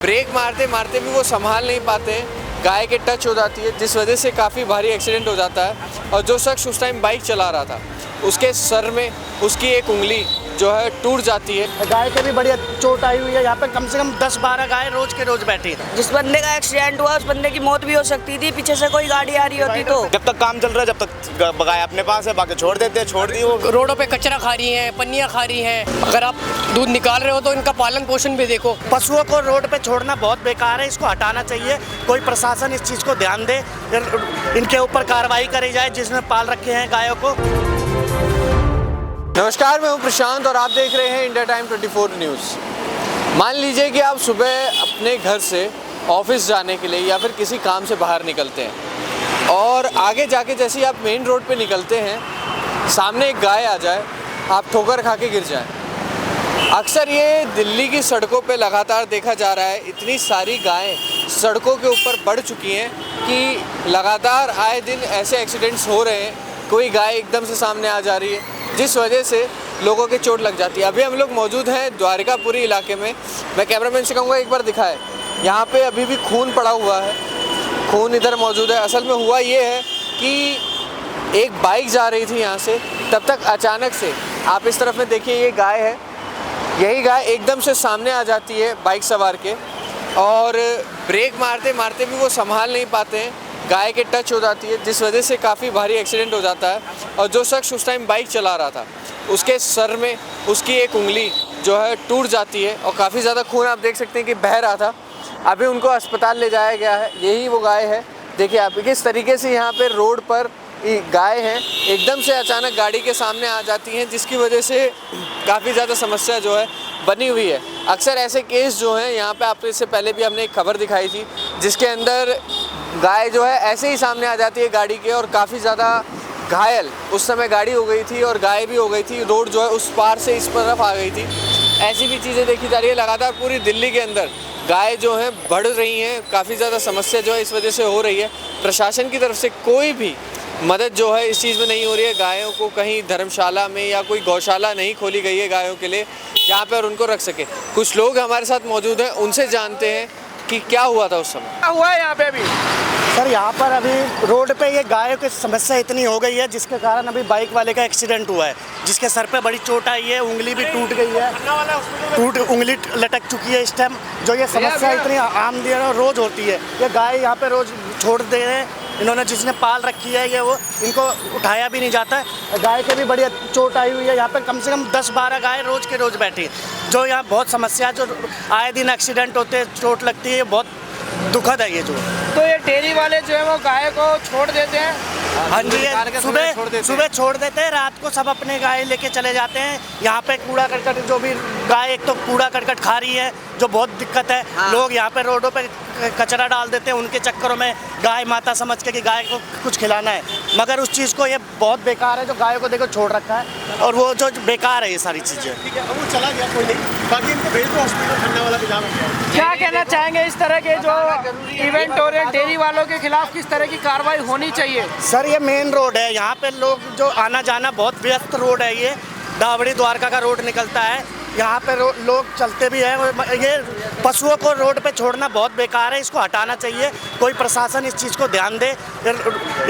Break मारते मारते भी वो संभाल नहीं पाते हैं, गाय के टच हो जाती है, जिस वजह से काफ़ी भारी एक्सीडेंट हो जाता है। और जो शख्स उस टाइम बाइक चला रहा था, उसके सर में उसकी एक उंगली जो है टूट जाती है। गाय के भी बड़ी चोट आई हुई है। यहाँ पे कम से कम 10-12 गाय रोज के रोज बैठी है। जिस बंदे का एक्सीडेंट हुआ उस बंदे की मौत भी हो सकती थी, पीछे से कोई गाड़ी आ रही होती तो। जब तक काम चल रहा है, जब तक गाय अपने पास है, बाकी छोड़ देते हैं, छोड़ दी। वो रोडों पे कचरा खा रही हैं, पन्नियाँ खा रही हैं। अगर आप दूध निकाल रहे हो तो इनका पालन पोषण भी देखो। पशुओं को रोड पे छोड़ना बहुत बेकार है, इसको हटाना चाहिए। कोई प्रशासन इस चीज़ को ध्यान दे, इनके ऊपर कार्रवाई करी जाए जिसने पाल रखे हैं गायों को। नमस्कार, मैं हूं प्रशांत और आप देख रहे हैं इंडिया टाइम 24 न्यूज़। मान लीजिए कि आप सुबह अपने घर से ऑफिस जाने के लिए या फिर किसी काम से बाहर निकलते हैं और आगे जाके जैसे ही आप मेन रोड पे निकलते हैं, सामने एक गाय आ जाए, आप ठोकर खा के गिर जाएं। अक्सर ये दिल्ली की सड़कों पे लगातार देखा जा रहा है। इतनी सारी गायें सड़कों के ऊपर बढ़ चुकी हैं कि लगातार आए दिन ऐसे एक्सीडेंट्स हो रहे हैं। कोई गाय एकदम से सामने आ जा रही है, जिस वजह से लोगों के चोट लग जाती है। अभी हम लोग मौजूद हैं द्वारिकापुरी इलाके में। मैं कैमरामैन से कहूँगा एक बार दिखाए, यहाँ पे अभी भी खून पड़ा हुआ है, खून इधर मौजूद है। असल में हुआ ये है कि एक बाइक जा रही थी यहाँ से, तब तक अचानक से आप इस तरफ में देखिए, ये गाय है, यही गाय एकदम से सामने आ जाती है बाइक सवार के, और ब्रेक मारते मारते भी वो संभाल नहीं पाते हैं, गाय के टच हो जाती है, जिस वजह से काफ़ी भारी एक्सीडेंट हो जाता है। और जो शख्स उस टाइम बाइक चला रहा था, उसके सर में उसकी एक उंगली जो है टूट जाती है और काफ़ी ज़्यादा खून आप देख सकते हैं कि बह रहा था। अभी उनको अस्पताल ले जाया गया है। यही वो गाय है, देखिए आप किस तरीके से यहाँ पे रोड पर गाय हैं, एकदम से अचानक गाड़ी के सामने आ जाती हैं, जिसकी वजह से काफ़ी ज़्यादा समस्या जो है बनी हुई है। अक्सर ऐसे केस जो हैं यहाँ पे, आपको इससे पहले भी हमने एक खबर दिखाई थी जिसके अंदर गाय जो है ऐसे ही सामने आ जाती है गाड़ी के, और काफ़ी ज़्यादा घायल उस समय गाड़ी हो गई थी और गाय भी हो गई थी। रोड जो है उस पार से इस तरफ आ गई थी। ऐसी भी चीज़ें देखी जा रही है लगातार पूरी दिल्ली के अंदर। गाय जो हैं बढ़ रही हैं, काफ़ी ज़्यादा समस्या जो है इस वजह से हो रही है। प्रशासन की तरफ से कोई भी मदद जो है इस चीज़ में नहीं हो रही है। गायों को कहीं धर्मशाला में या कोई गौशाला नहीं खोली गई है गायों के लिए, जहाँ पर उनको रख सके। कुछ लोग हमारे साथ मौजूद हैं, उनसे जानते हैं कि क्या हुआ था उस समय। क्या हुआ है यहाँ पे अभी? सर, यहाँ पर अभी रोड पे ये गायों की समस्या इतनी हो गई है जिसके कारण अभी बाइक वाले का एक्सीडेंट हुआ है, जिसके सर पे बड़ी चोट आई है, उंगली भी टूट गई है, उंगली लटक चुकी है इस टाइम। जो ये समस्या इतनी आम रोज होती है, ये गाय यहाँ पे रोज छोड़ दे रहे हैं। इन्होंने जिसने पाल रखी है ये, वो इनको उठाया भी नहीं जाता है। गाय के भी बड़ी चोट आई हुई है। यहाँ पे कम से कम 10-12 गाय रोज के रोज बैठी है। जो यहाँ बहुत समस्या है, जो आए दिन एक्सीडेंट होते हैं, चोट लगती है, बहुत दुखद है ये जो। तो ये डेयरी वाले जो है वो गाय को छोड़ देते हैं? हाँ जी, सुबह छोड़ देते हैं, रात को सब अपने गाय लेके चले जाते हैं। यहाँ पे कूड़ा करकट, जो भी गाय एक तो कूड़ा करकट खा रही है, जो बहुत दिक्कत है। लोग यहाँ पे रोडों पे कचरा डाल देते हैं, उनके चक्करों में गाय माता समझ के कि गाय को कुछ खिलाना है, मगर उस चीज़ को ये बहुत बेकार है जो गायों को देखो छोड़ रखा है, और वो जो बेकार है ये सारी चीज़ें। ठीक है, अब वो चला गया, कोई नहीं, बाकी इनको भेज दो हॉस्पिटल। ठंडा वाला बिजाम है। क्या कहना चाहेंगे इस तरह के जो इवेंट हो रहे हैं डेयरी वालों के खिलाफ, किस तरह की कार्रवाई होनी चाहिए? सर, ये मेन रोड है, यहाँ पे लोग जो आना जाना, बहुत व्यस्त रोड है ये। डावड़ी द्वारका का रोड निकलता है, यहाँ पे लोग चलते भी हैं। ये पशुओं को रोड पे छोड़ना बहुत बेकार है, इसको हटाना चाहिए। कोई प्रशासन इस चीज़ को ध्यान दे,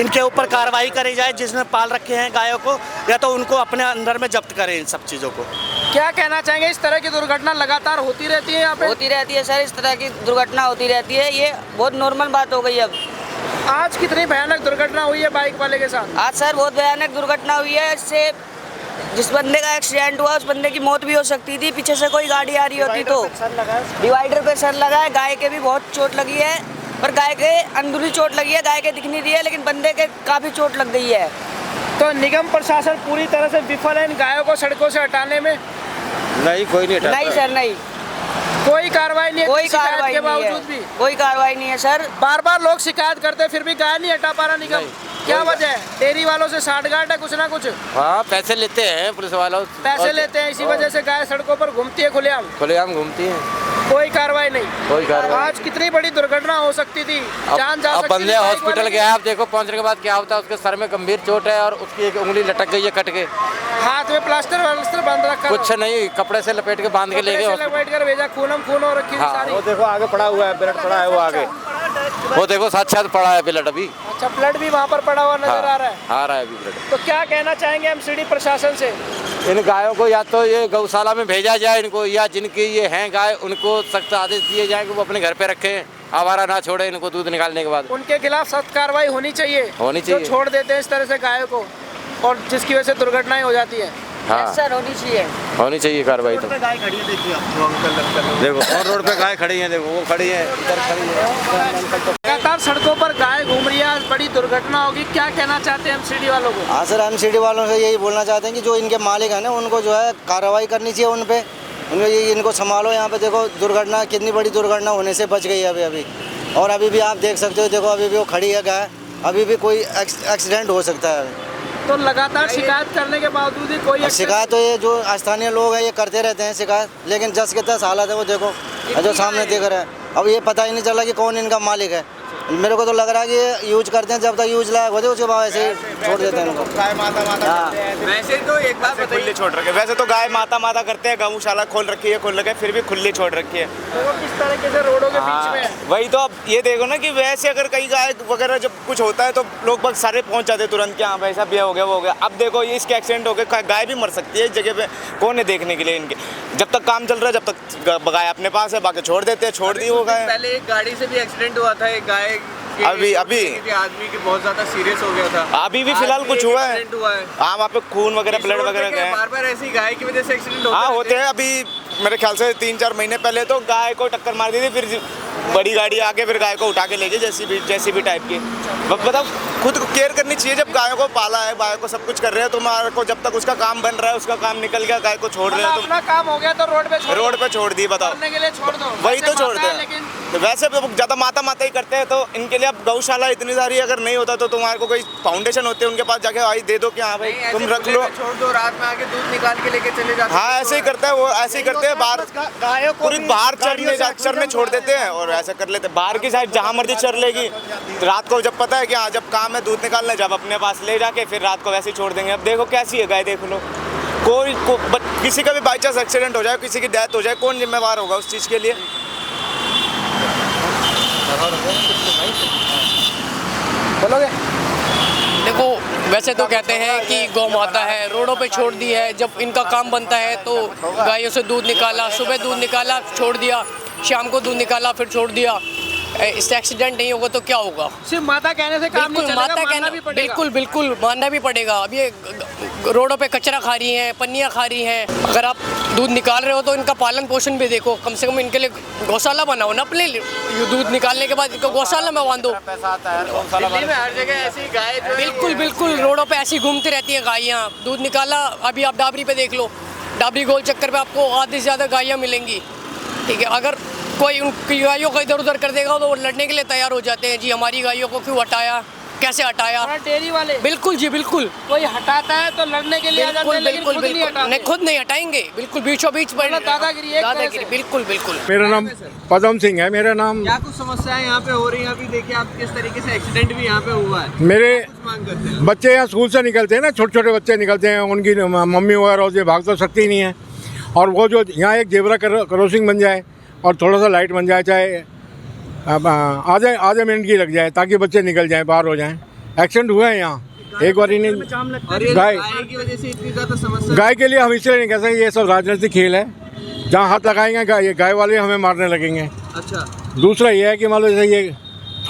इनके ऊपर कार्रवाई करी जाए जिसने पाल रखे हैं गायों को, या तो उनको अपने अंदर में जब्त करें इन सब चीज़ों को। क्या कहना चाहेंगे? इस तरह की दुर्घटना लगातार होती रहती है यहाँ पे? होती रहती है सर, इस तरह की दुर्घटना होती रहती है, ये बहुत नॉर्मल बात हो गई अब। आज कितनी भयानक दुर्घटना हुई है बाइक वाले के साथ? आज सर बहुत भयानक दुर्घटना हुई है। इससे जिस बंदे का एक्सीडेंट हुआ उस बंदे की मौत भी हो सकती थी, पीछे से कोई गाड़ी आ रही होती तो। डिवाइडर पे सर लगा है, गाय के भी बहुत चोट लगी है, पर गाय के अंदरूनी चोट लगी है, गाय के दिख नहीं रही है, लेकिन बंदे के काफ़ी चोट लग गई है। तो निगम प्रशासन पूरी तरह से विफल है इन गायों को सड़कों से हटाने में? नहीं, कोई नहीं हटाता। नहीं सर, नहीं, कोई कार्रवाई नहीं है? कोई कार्रवाई के नहीं है, बावजूद भी कोई कार्रवाई नहीं है सर। बार बार लोग शिकायत करते हैं, फिर भी गाय नहीं हटा पा रहा निगम। क्या वजह है? डेयरी वालों से साठगांठ है कुछ ना कुछ? हाँ, पैसे लेते हैं पुलिस वालों, पैसे लेते हैं, इसी वजह से गाय सड़कों पर घूमती है खुलेआम घूमती है। कोई कार्रवाई नहीं। कोई कार्रवाई आज कितनी बड़ी दुर्घटना हो सकती थी, जान जा अब सकती बंदे थी। हॉस्पिटल गया है, आप देखो पहुंचने के बाद क्या होता है। उसके सर में गंभीर चोट है और उसकी एक उंगली लटक गई है कट के। हाथ में प्लास्टर वास्टर बांध रखा, कुछ नहीं, कपड़े से लपेट के बांध के ले गए। लपेट कर भेजा, खून हो रखी थी सारी। वो देखो आगे पड़ा हुआ है, ब्लड पड़ा है वो आगे। वो देखो साक्षात पड़ा है ब्लड अभी। अच्छा, ब्लड भी वहाँ पर पड़ा हुआ नजर आ रहा है। आ रहा है अभी ब्लड। तो क्या कहना चाहेंगे एमसीडी प्रशासन से? इन गायों को या तो ये गौशाला में भेजा जाए इनको, या जिनकी ये हैं गाय उनको सख्त आदेश दिए जाए कि वो अपने घर पे रखें, आवारा ना छोड़े इनको दूध निकालने के बाद। उनके खिलाफ सख्त कार्रवाई होनी चाहिए, होनी चाहिए। जो छोड़ देते हैं इस तरह से गायों को और जिसकी वजह से दुर्घटनाएं हो जाती है। हाँ, सर होनी चाहिए। होनी चाहिए कार्रवाई। तो गाय खड़ी है, देखिए आप, वो अंकल देखो और रोड पे गाय खड़ी है, देखो वो खड़ी है, इधर खड़ी है। लगातार सड़कों पर गाय घूम रही है, आज बड़ी दुर्घटना होगी, क्या कहना चाहते हैं एमसीडी वालों को? हाँ सर, एमसीडी वालों से यही बोलना चाहते हैं कि जो इनके मालिक हैं ना, उनको जो है कार्रवाई करनी चाहिए उन पे। इनको संभालो। यहाँ पे देखो दुर्घटना, कितनी बड़ी दुर्घटना होने से बच गई है अभी। और अभी भी आप देख सकते हो, देखो अभी भी वो खड़ी है गाय, अभी भी कोई एक्सीडेंट हो सकता है। तो लगातार शिकायत करने के बावजूद ही कोई शिकायत तो ये जो स्थानीय लोग हैं ये करते रहते हैं शिकायत, लेकिन जस के तस हालत है वो देखो जो सामने दिख रहा है। अब ये पता ही नहीं चला कि कौन इनका मालिक है। मेरे को तो लग रहा है कि ये यूज करते हैं, जब तक यूज लायक होते उसके बाद ऐसे छोड़ देते हैं इनको। गाय माता वैसे तो एक बात खुली छोड़ रखे, वैसे तो गाय माता करते हैं, गौशाला खोल रखी है, फिर भी खुली छोड़ रखी है। देखो किस तरीके से रोडों के बीच में है। वही तो अब ये देखो ना कि वैसे अगर कई गाय वगैरह जब कुछ होता है तो लोग बस सारे पहुंच जाते हैं तुरंत कि हाँ भाई साहब ये हो गया वो हो गया। अब देखो ये इसके एक्सीडेंट हो गया, गाय भी मर सकती है इस जगह पे, कौन है देखने के लिए इनके? जब तक काम चल रहा है जब तक गाय अपने पास है, बाकी छोड़ देते हैं, छोड़ दी वो गाय। पहले एक गाड़ी से भी एक्सीडेंट हुआ था, एक गाय अभी आदमी की बहुत ज्यादा सीरियस हो गया था। अभी भी फिलहाल कुछ हुआ है। हाँ, वहाँ पे खून वगैरह ब्लड वगैरह गए। बार ऐसी गाय की वजह से एक्सीडेंट होते हाँ होते हैं। अभी मेरे ख्याल से 3-4 महीने पहले तो गाय को टक्कर मार दी थी, फिर बड़ी गाड़ी आके फिर गाय को उठा के ले गई, जैसी भी टाइप की। मतलब खुद को केयर करनी चाहिए। जब गायों को पाला है, गायों को सब कुछ कर रहे हैं, तुम्हारे को जब तक उसका काम बन रहा है, उसका काम निकल गया, गाय को छोड़ रहे हो तुम। अपना काम हो गया तो रोड पे छोड़ दी, बताओ करने के लिए छोड़ दो। वही तो छोड़ते हैं। लेकिन तो वैसे ज्यादा माता ही करते हैं, तो इनके लिए अब गौशाला इतनी सारी अगर नहीं होता तो तुम्हारे को कोई फाउंडेशन होते हैं उनके पास जाके भाई दे दो कि हाँ भाई तुम रख लो, छोड़ दो, रात में आके दूध निकाल के लेके चले जाते। हाँ ऐसे ही करता है वो, ऐसे ही करते हैं। बाहर गायों को पूरी बाहर चरने छोड़ देते हैं और ऐसा कर लेते हैं। बाहर की साइड जहाँ मर्जी चर लेगी, रात को जब पता है कि हाँ जब काम है दूध निकालना, जब अपने पास ले जाके फिर रात को वैसे ही छोड़ देंगे। अब देखो कैसी है गाय, देख लो। किसी का भी बाई चांस एक्सीडेंट हो जाए, किसी की डेथ हो जाए, कौन जिम्मेवार होगा उस चीज़ के लिए? बोलोगे? देखो वैसे तो कहते हैं कि गौ माता है, रोडों पे छोड़ दी है। जब इनका काम बनता है तो गायों से दूध निकाला, सुबह दूध निकाला छोड़ दिया, शाम को दूध निकाला फिर छोड़ दिया। इससे एक्सीडेंट नहीं होगा तो क्या होगा? सिर्फ माता कहने से काम नहीं चलेगा, मानना भी पड़ेगा। बिल्कुल मानना भी पड़ेगा। अब ये रोडों पे कचरा खा रही हैं, पन्नियाँ खा रही हैं। अगर आप दूध निकाल रहे हो तो इनका पालन पोषण भी देखो, कम से कम इनके लिए गौशाला बनाओ ना अपने लिए। दूध निकालने के बाद इनको गौशाला में बांधो। दिल्ली में हर जगह ऐसी गाय बिल्कुल रोडों पे ऐसी घूमती रहती हैं गायें। दूध निकाला, अभी आप डाबरी पे देख लो, डाबरी गोल चक्कर पे आपको आधे से ज़्यादा गायें मिलेंगी। ठीक है, अगर कोई उनकी गायों को इधर उधर कर देगा तो वो लड़ने के लिए तैयार हो जाते हैं। जी हमारी गायों को क्यों हटाया, कैसे हटाया? डेयरी वाले बिल्कुल जी बिल्कुल। कोई हटाता है तो लड़ने के लिए आ जाते हैं, लेकिन खुद नहीं हटाते। खुद नहीं हटाएंगे, बिल्कुल बीचों बीच दादागिरी। बिल्कुल मेरा नाम पदम सिंह है। मेरा नाम। क्या कुछ समस्याएं यहाँ पे हो रही हैं? अभी देखिए आप किस तरीके से एक्सीडेंट भी यहाँ पे हुआ है। मेरे मांग करते हैं बच्चे यहाँ स्कूल से निकलते हैं ना, छोटे बच्चे निकलते हैं, उनकी मम्मी वगैरह से भाग तो सकती नहीं है। और वो जो यहाँ एक जेब्रा क्रॉसिंग बन जाए और थोड़ा सा लाइट बन जाए, चाहे आधे मिनट की लग जाए, ताकि बच्चे निकल जाएं, बाहर हो जाएं। एक्सीडेंट हुए हैं यहाँ एक बार ही नहीं। गाय की वजह से इतनी ज्यादा समस्या। गाय के लिए हम इसलिए नहीं कह सकते, ये सब राजनीतिक खेल है। जहाँ हाथ लगाएंगे ये गाय वाले हमें मारने लगेंगे। अच्छा, दूसरा ये है कि मान लो जैसे ये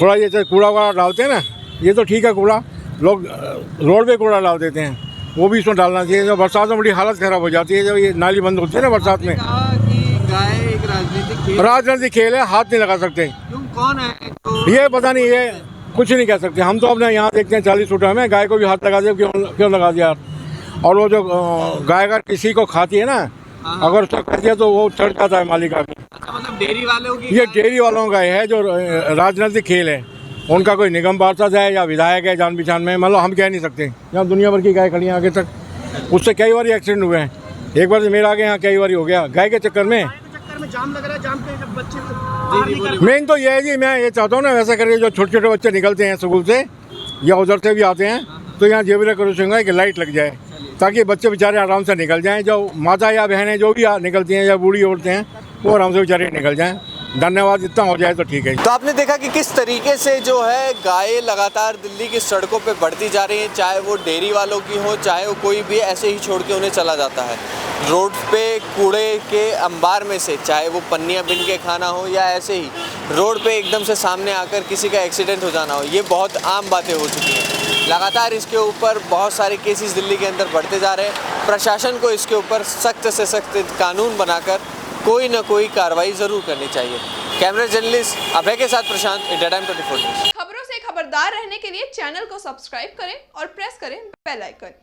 थोड़ा जैसे कूड़ा वूड़ा डालते हैं ना, ये तो ठीक है, कूड़ा लोग रोड पे कूड़ा डाल देते हैं, वो भी इसमें डालना चाहिए। जब बरसात में बड़ी हालत ख़राब हो जाती है, जब ये नाली बंद होती है ना बरसात में। गाय एक राजनीतिक खेल है, हाथ नहीं लगा सकते। क्यों, कौन है तो? ये पता नहीं, ये कुछ नहीं कह सकते। हम तो अपने यहाँ देखते हैं 40 फुट में गाय को भी हाथ लगा दिया, क्यों लगा दिया? और वो जो गाय अगर किसी को खाती है ना, अगर उसका कर दिया तो वो चढ़ जाता है मालिक आके। अच्छा, मतलब डेयरी वालों की? ये डेयरी वालों का है जो राजनीतिक खेल है। उनका कोई निगम पार्षद है या विधायक है जान पहचान में, मतलब हम कह नहीं सकते। यहाँ दुनिया भर की गाय खड़ी है आगे तक, उससे कई बार एक्सीडेंट हुए हैं। एक बार मेरा आगे यहाँ कई बार हो गया गाय के चक्कर में। में जाम लग रहा है, जाम पे जब बच्चे बाहर निकल मेन तो ये है जी, मैं ये चाहता हूँ ना वैसा करके जो छोटे छोटे बच्चे निकलते हैं स्कूल से या उधर से भी आते हैं तो यहाँ जेबरा क्रॉसिंग है कि लाइट लग जाए ताकि बच्चे बेचारे आराम से निकल जाएं। जो माता या बहनें जो भी निकलती हैं या बूढ़ी औरतें हैं वो आराम से बेचारे निकल जाएं। धन्यवाद, इतना हो जाए तो ठीक है। तो आपने देखा कि किस तरीके से जो है गायें लगातार दिल्ली की सड़कों पे बढ़ती जा रही हैं, चाहे वो डेयरी वालों की हो, चाहे वो कोई भी ऐसे ही छोड़ के उन्हें चला जाता है रोड पे कूड़े के अंबार में से, चाहे वो पन्नियाँ बिन के खाना हो या ऐसे ही रोड पे एकदम से सामने आकर किसी का एक्सीडेंट हो जाना हो। ये बहुत आम बातें हो चुकी हैं। लगातार इसके ऊपर बहुत सारे केसेस दिल्ली के अंदर बढ़ते जा रहे हैं। प्रशासन को इसके ऊपर सख्त से सख्त कानून बनाकर कोई ना कोई कार्रवाई ज़रूर करनी चाहिए। कैमरा जर्नलिस्ट अभय के साथ प्रशांत, इंडिया टाइम 24 न्यूज़। खबरों से खबरदार रहने के लिए चैनल को सब्सक्राइब करें और प्रेस करें बेल आइकन।